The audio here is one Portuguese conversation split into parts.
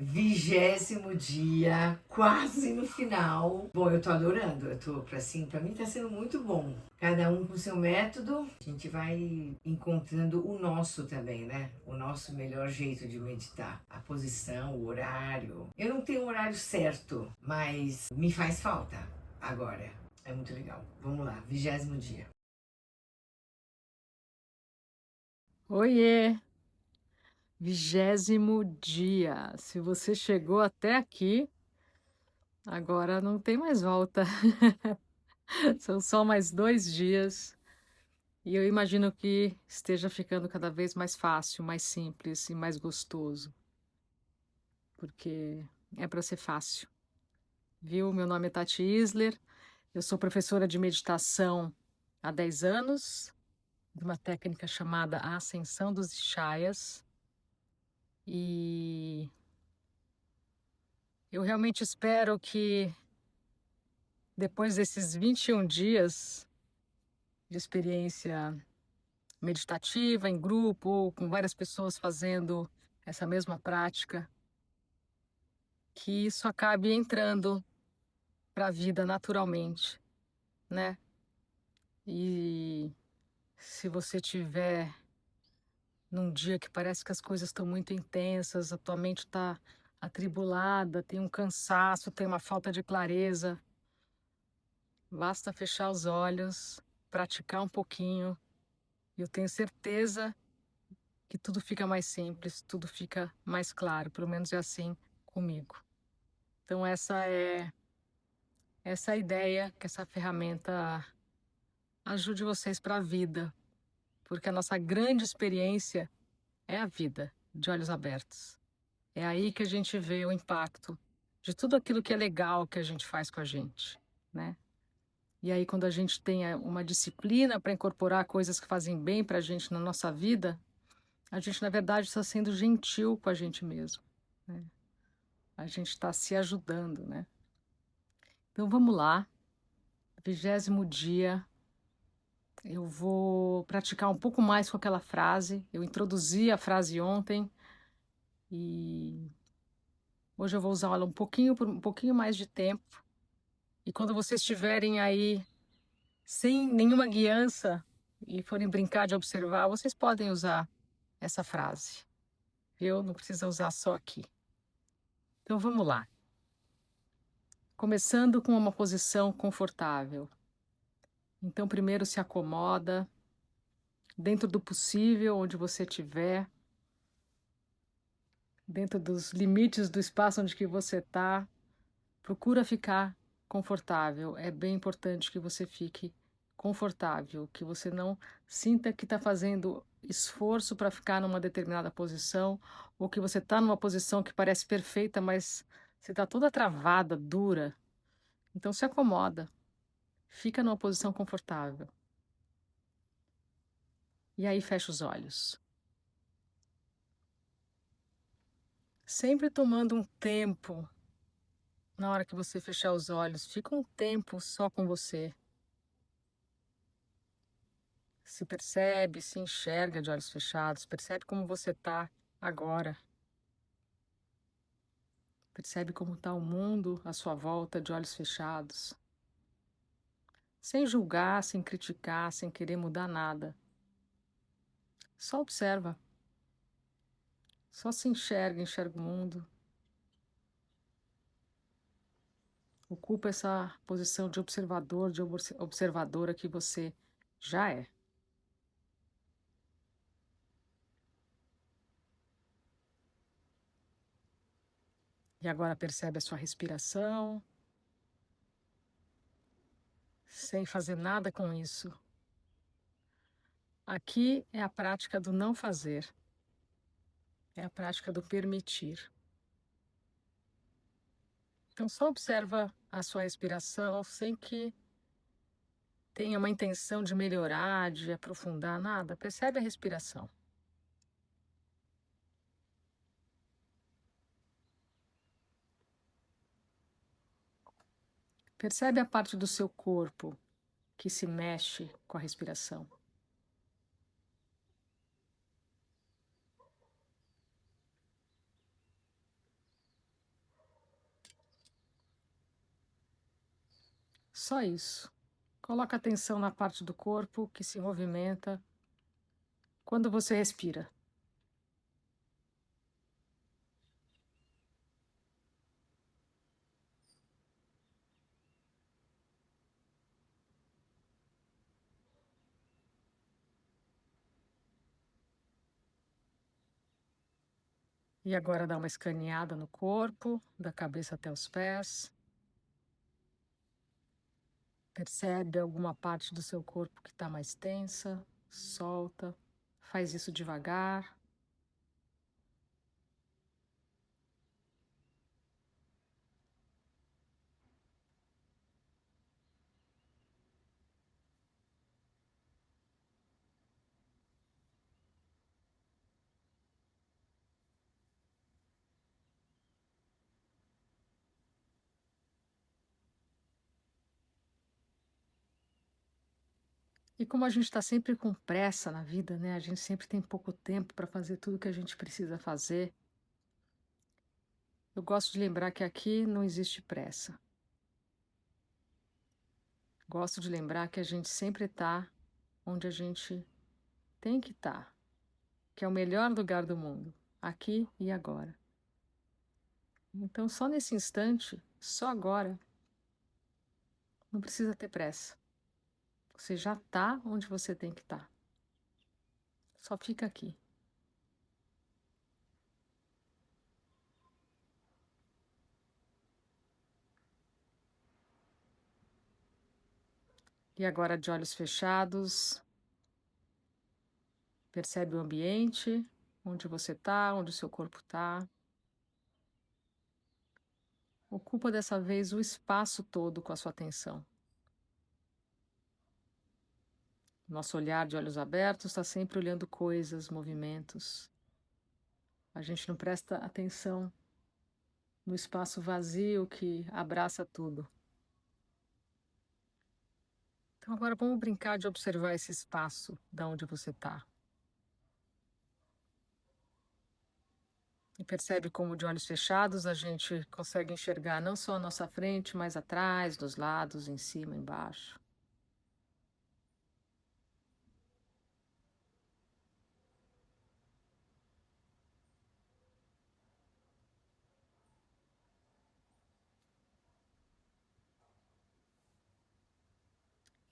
20º dia, quase no final. Bom, eu tô adorando, pra mim tá sendo muito bom. Cada um com seu método, a gente vai encontrando o nosso também, né? O nosso melhor jeito de meditar. A posição, o horário. Eu não tenho um horário certo, mas me faz falta agora. É muito legal. Vamos lá, 20º dia. Oiê! 20º dia. Se você chegou até aqui, agora não tem mais volta. São só mais 2 dias e eu imagino que esteja ficando cada vez mais fácil, mais simples e mais gostoso, porque é para ser fácil, viu? Meu nome é Tati Isler, eu sou professora de meditação há 10 anos, de uma técnica chamada Ascensão dos Ishayas, e eu realmente espero que depois desses 21 dias de experiência meditativa em grupo, com várias pessoas fazendo essa mesma prática, que isso acabe entrando para a vida naturalmente, né? E se você tiver num dia que parece que as coisas estão muito intensas, a tua mente está atribulada, tem um cansaço, tem uma falta de clareza, basta fechar os olhos, praticar um pouquinho, e eu tenho certeza que tudo fica mais simples, tudo fica mais claro, pelo menos é assim comigo. Então essa é a ideia, que essa ferramenta ajude vocês para a vida, porque a nossa grande experiência é a vida, de olhos abertos. É aí que a gente vê o impacto de tudo aquilo que é legal que a gente faz com a gente, né? E aí quando a gente tem uma disciplina para incorporar coisas que fazem bem para a gente na nossa vida, a gente na verdade está sendo gentil com a gente mesmo, né? A gente está se ajudando, né? Então vamos lá, 20º dia, eu vou praticar um pouco mais com aquela frase. Eu introduzi a frase ontem e hoje eu vou usar ela um pouquinho por um pouquinho mais de tempo. E quando vocês estiverem aí sem nenhuma guiança e forem brincar de observar, vocês podem usar essa frase. Eu não precisa usar só aqui. Então vamos lá. Começando com uma posição confortável. Então primeiro se acomoda dentro do possível, onde você estiver, dentro dos limites do espaço onde que você está, procura ficar confortável. É bem importante que você fique confortável, que você não sinta que está fazendo esforço para ficar numa determinada posição, ou que você está numa posição que parece perfeita, mas você está toda travada, dura. Então se acomoda, fica numa posição confortável. E aí fecha os olhos. Sempre tomando um tempo. Na hora que você fechar os olhos, fica um tempo só com você. Se percebe, se enxerga de olhos fechados, percebe como você está agora. Percebe como está o mundo à sua volta de olhos fechados. Sem julgar, sem criticar, sem querer mudar nada. Só observa. Só se enxerga, enxerga o mundo. Ocupa essa posição de observador, de observadora que você já é. E agora percebe a sua respiração, sem fazer nada com isso. Aqui é a prática do não fazer, é a prática do permitir. Então só observa a sua respiração sem que tenha uma intenção de melhorar, de aprofundar, nada. Percebe a respiração. Percebe a parte do seu corpo que se mexe com a respiração. Só isso. Coloca atenção na parte do corpo que se movimenta quando você respira. E agora dá uma escaneada no corpo, da cabeça até os pés. Percebe alguma parte do seu corpo que está mais tensa, solta. Faz isso devagar. E como a gente está sempre com pressa na vida, né? A gente sempre tem pouco tempo para fazer tudo que a gente precisa fazer. Eu gosto de lembrar que aqui não existe pressa. Gosto de lembrar que a gente sempre está onde a gente tem que estar, que é o melhor lugar do mundo, aqui e agora. Então, só nesse instante, só agora, não precisa ter pressa. Você já está onde você tem que estar. Só fica aqui. E agora, de olhos fechados, percebe o ambiente, onde você está, onde o seu corpo está. Ocupa dessa vez o espaço todo com a sua atenção. Nosso olhar de olhos abertos está sempre olhando coisas, movimentos. A gente não presta atenção no espaço vazio que abraça tudo. Então agora vamos brincar de observar esse espaço da onde você está. E percebe como de olhos fechados a gente consegue enxergar não só a nossa frente, mas atrás, dos lados, em cima, embaixo.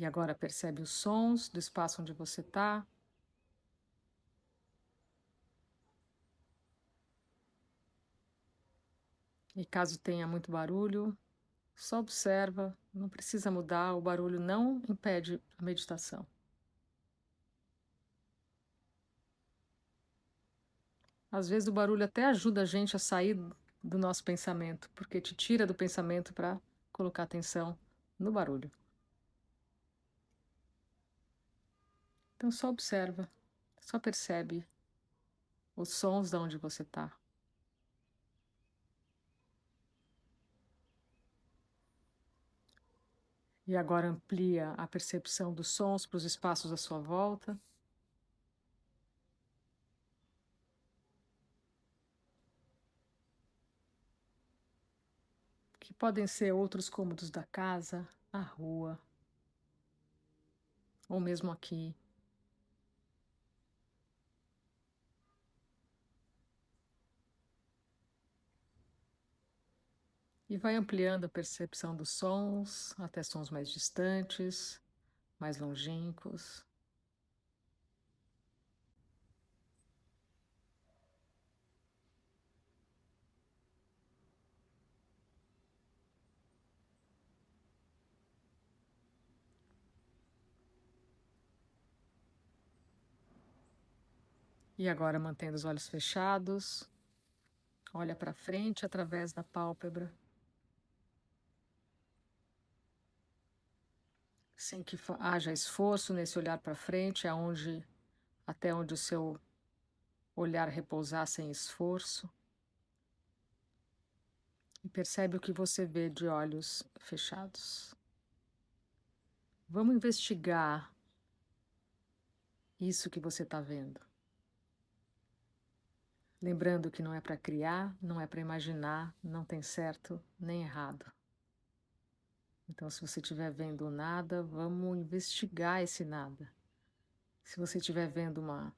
E agora percebe os sons do espaço onde você está. E caso tenha muito barulho, só observa, não precisa mudar, o barulho não impede a meditação. Às vezes o barulho até ajuda a gente a sair do nosso pensamento, porque te tira do pensamento para colocar atenção no barulho. Então só observa, só percebe os sons de onde você está. E agora amplia a percepção dos sons para os espaços à sua volta. Que podem ser outros cômodos da casa, a rua, ou mesmo aqui. E vai ampliando a percepção dos sons até sons mais distantes, mais longínquos. E agora, mantendo os olhos fechados, olha para frente através da pálpebra, sem que haja esforço nesse olhar para frente, até onde o seu olhar repousar sem esforço. E percebe o que você vê de olhos fechados. Vamos investigar isso que você está vendo. Lembrando que não é para criar, não é para imaginar, não tem certo nem errado. Então, se você estiver vendo nada, vamos investigar esse nada. Se você estiver vendo uma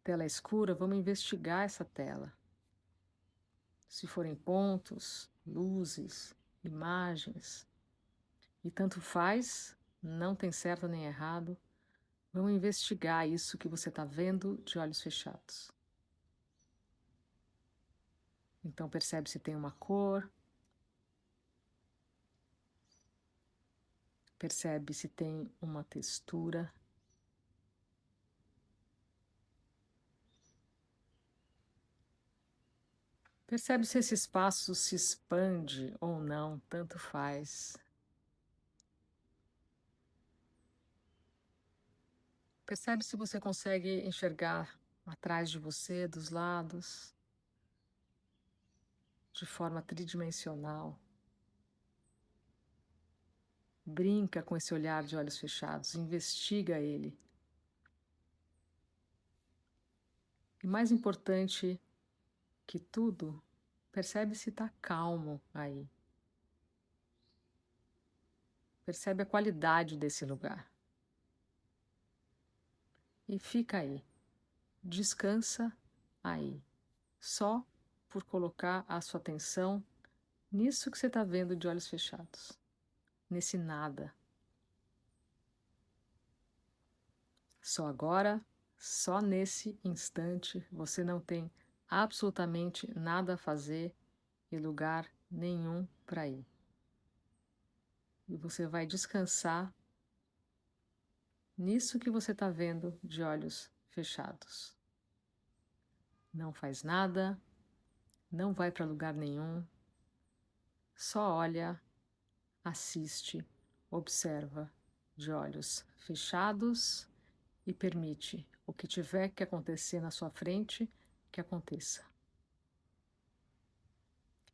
tela escura, vamos investigar essa tela. Se forem pontos, luzes, imagens, e tanto faz, não tem certo nem errado, vamos investigar isso que você está vendo de olhos fechados. Então percebe se tem uma cor, percebe se tem uma textura. Percebe se esse espaço se expande ou não, tanto faz. Percebe se você consegue enxergar atrás de você, dos lados, de forma tridimensional. Brinca com esse olhar de olhos fechados, investiga ele. E mais importante que tudo, percebe se está calmo aí. Percebe a qualidade desse lugar. E fica aí. Descansa aí. Só por colocar a sua atenção nisso que você está vendo de olhos fechados. Nesse nada. Só agora, só nesse instante, você não tem absolutamente nada a fazer e lugar nenhum para ir. E você vai descansar nisso que você está vendo de olhos fechados. Não faz nada, não vai para lugar nenhum, só olha, assiste, observa de olhos fechados e permite o que tiver que acontecer na sua frente que aconteça.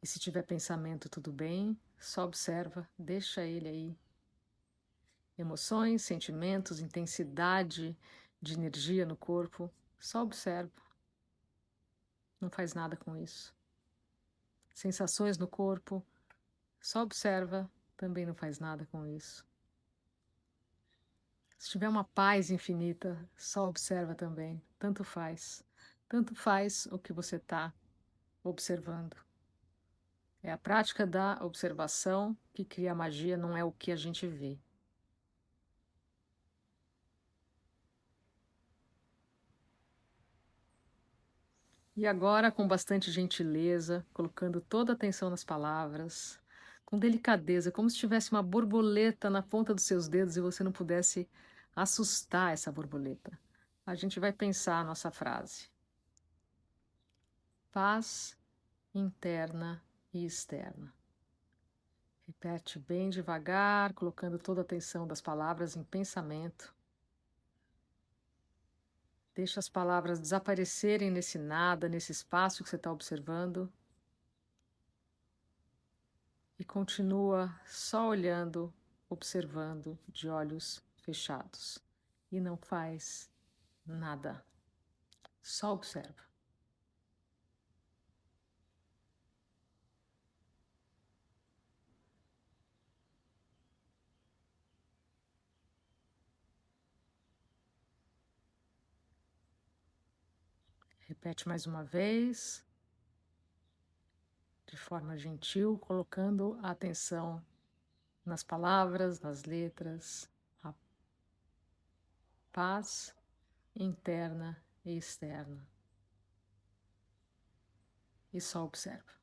E se tiver pensamento, tudo bem, só observa, deixa ele aí. Emoções, sentimentos, intensidade de energia no corpo, só observa. Não faz nada com isso. Sensações no corpo, só observa, também não faz nada com isso. Se tiver uma paz infinita, só observa também, tanto faz. Tanto faz o que você está observando. É a prática da observação que cria a magia, não é o que a gente vê. E agora, com bastante gentileza, colocando toda a atenção nas palavras, com delicadeza, como se tivesse uma borboleta na ponta dos seus dedos e você não pudesse assustar essa borboleta. A gente vai pensar a nossa frase. Paz interna e externa. Repete bem devagar, colocando toda a atenção das palavras em pensamento. Deixa as palavras desaparecerem nesse nada, nesse espaço que você está observando. E continua só olhando, observando de olhos fechados. E não faz nada. Só observa. Repete mais uma vez, de forma gentil, colocando a atenção nas palavras, nas letras, a paz interna e externa. E só observa.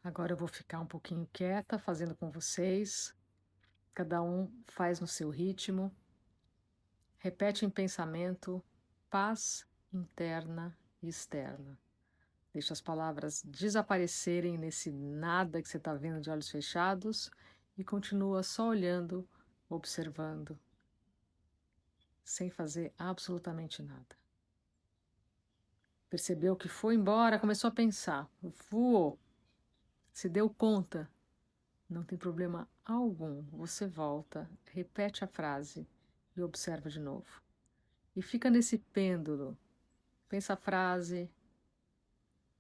Agora eu vou ficar um pouquinho quieta, fazendo com vocês. Cada um faz no seu ritmo. Repete em pensamento, paz interna e externa. Deixa as palavras desaparecerem nesse nada que você está vendo de olhos fechados e continua só olhando, observando, sem fazer absolutamente nada. Percebeu que foi embora, começou a pensar, voou, se deu conta, não tem problema algum. Você volta, repete a frase e observa de novo. e fica nesse pêndulo. Pensa a frase,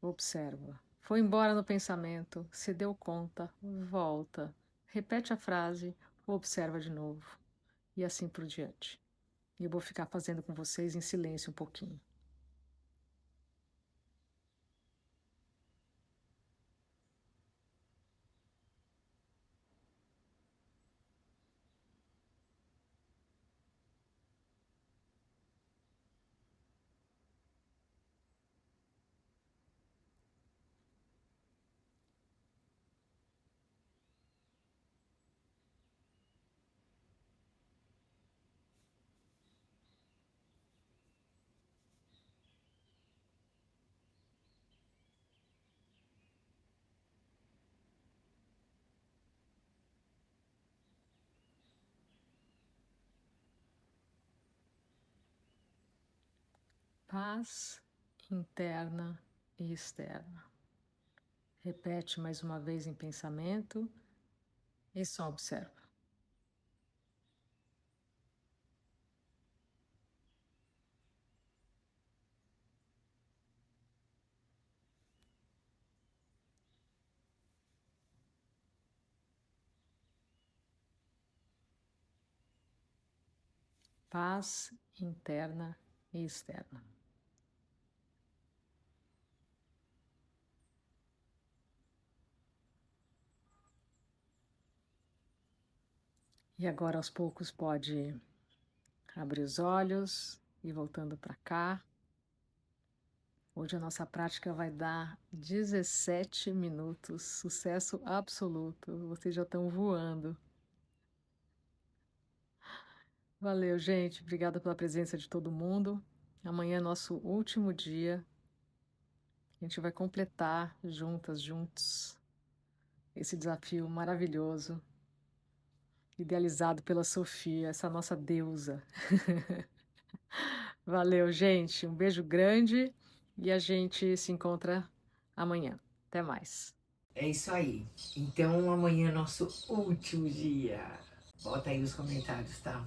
observa. Foi embora no pensamento, se deu conta, volta. Repete a frase, observa de novo. E assim por diante. E eu vou ficar fazendo com vocês em silêncio um pouquinho. Paz interna e externa. Repete mais uma vez em pensamento e só observa. Paz interna e externa. E agora aos poucos pode abrir os olhos e voltando para cá. Hoje a nossa prática vai dar 17 minutos, sucesso absoluto. Vocês já estão voando. Valeu, gente. Obrigada pela presença de todo mundo. Amanhã é nosso último dia. A gente vai completar juntas, juntos, esse desafio maravilhoso, idealizado pela Sofia, essa nossa deusa. Valeu, gente. Um beijo grande e a gente se encontra amanhã. Até mais. É isso aí. Então amanhã é nosso último dia. Bota aí os comentários, tá?